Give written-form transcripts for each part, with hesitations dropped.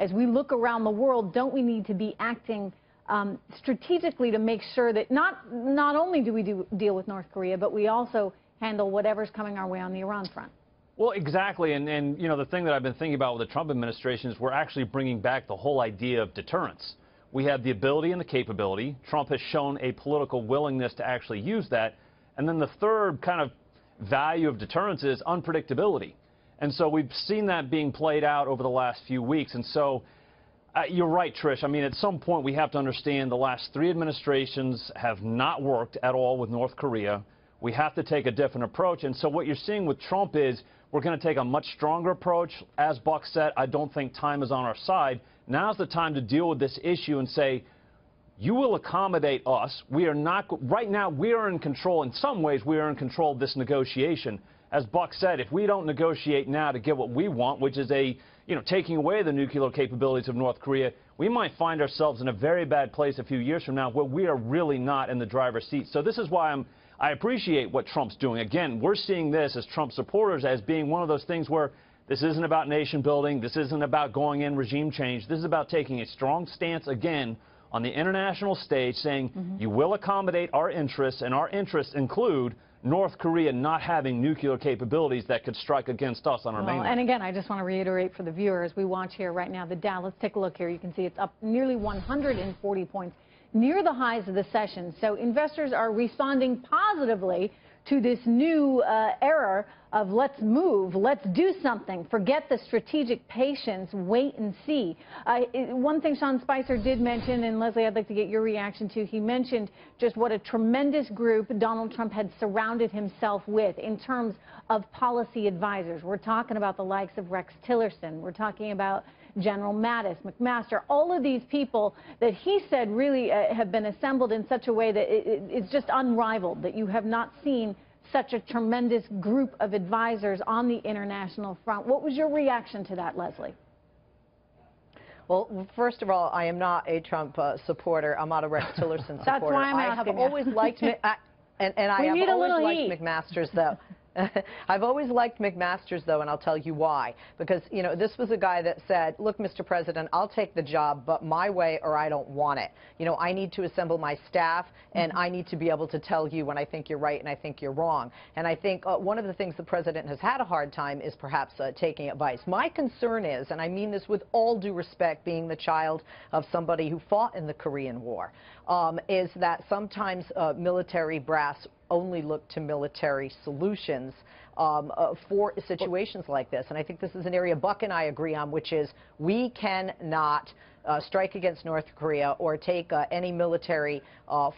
as we look around the world, don't we need to be acting strategically to make sure that not only do we deal with North Korea, but we also handle whatever's coming our way on the Iran front? Well, exactly. And you know, the thing that I've been thinking about with the Trump administration is we're actually bringing back the whole idea of deterrence. We have the ability and the capability. Trump has shown a political willingness to actually use that. And then the third kind of value of deterrence is unpredictability. And so we've seen that being played out over the last few weeks. And so you're right, Trish. I mean, at some point we have to understand the last 3 administrations have not worked at all with North Korea. We have to take a different approach. And so what you're seeing with Trump is we're going to take a much stronger approach. As Buck said, I don't think time is on our side. Now's the time to deal with this issue and say, you will accommodate us. We are not, right now, we are in control. In some ways, we are in control of this negotiation. As Buck said, if we don't negotiate now to get what we want, which is taking away the nuclear capabilities of North Korea, we might find ourselves in a very bad place a few years from now where we are really not in the driver's seat. So this is why I appreciate what Trump's doing. Again, we're seeing this as Trump supporters as being one of those things where this isn't about nation building. This isn't about going in regime change. This is about taking a strong stance again on the international stage saying you will accommodate our interests, and our interests include North Korea not having nuclear capabilities that could strike against us on our mainland. And again, I just want to reiterate for the viewers, we watch here right now the Dow. Let's take a look here. You can see it's up nearly 140 points, near the highs of the session. So investors are responding positively to this new era of let's move, let's do something, forget the strategic patience, wait and see. One thing Sean Spicer did mention, and Leslie, I'd like to get your reaction to, he mentioned just what a tremendous group Donald Trump had surrounded himself with in terms of policy advisors. We're talking about the likes of Rex Tillerson. We're talking about General Mattis, McMaster, all of these people that he said really have been assembled in such a way that it's just unrivaled, that you have not seen such a tremendous group of advisors on the international front. What was your reaction to that, Leslie? Well, first of all, I am not a Trump supporter. I'm not a Rex Tillerson supporter. That's why I'm asking. I have always liked I have always liked McMaster's, though. I've always liked McMaster's, though, and I'll tell you why. Because, you know, this was a guy that said, look, Mr. President, I'll take the job, but my way or I don't want it. You know, I need to assemble my staff, and I need to be able to tell you when I think you're right and I think you're wrong. And I think one of the things the President has had a hard time is perhaps taking advice. My concern is, and I mean this with all due respect, being the child of somebody who fought in the Korean War, is that sometimes military brass only look to military solutions for situations like this. And I think this is an area Buck and I agree on, which is we cannot strike against North Korea or take any military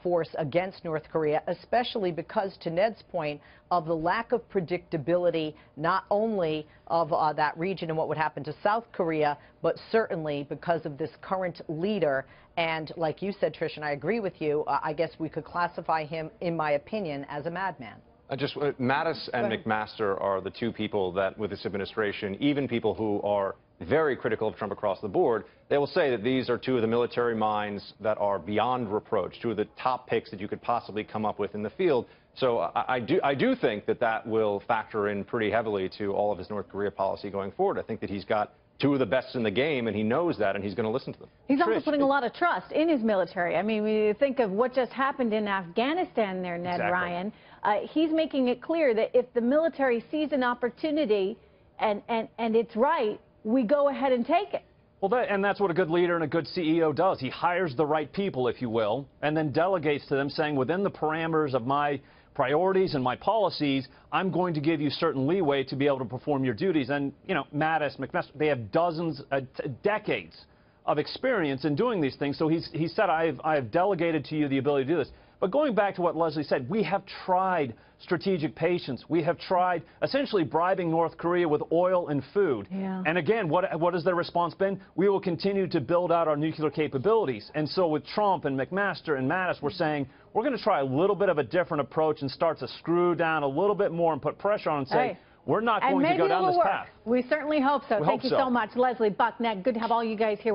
force against North Korea, especially because, to Ned's point, of the lack of predictability, not only of that region and what would happen to South Korea, but certainly because of this current leader. And like you said, Trish, and I agree with you, I guess we could classify him, in my opinion, as a madman. Mattis and McMaster are the two people that, with this administration, even people who are very critical of Trump across the board, they will say that these are two of the military minds that are beyond reproach, two of the top picks that you could possibly come up with in the field. So I do think that that will factor in pretty heavily to all of his North Korea policy going forward. I think that he's got two of the best in the game, and he knows that, and he's going to listen to them. He's also putting a lot of trust in his military. I mean, when you think of what just happened in Afghanistan there, Ned Ryan, he's making it clear that if the military sees an opportunity and it's right, we go ahead and take it. Well, and that's what a good leader and a good CEO does. He hires the right people, if you will, and then delegates to them, saying, within the parameters of my priorities and my policies, I'm going to give you certain leeway to be able to perform your duties. And, you know, Mattis, McMaster, they have dozens, decades of experience in doing these things. So he said, I have delegated to you the ability to do this. But going back to what Leslie said, we have tried strategic patience. We have tried essentially bribing North Korea with oil and food. Yeah. And again, what has their response been? We will continue to build out our nuclear capabilities. And so with Trump and McMaster and Mattis, we're saying we're going to try a little bit of a different approach and start to screw down a little bit more and put pressure on and say, we're not going to go down this path. We certainly hope so. Thank you so much. Leslie, Buck, Ned, good to have all you guys here.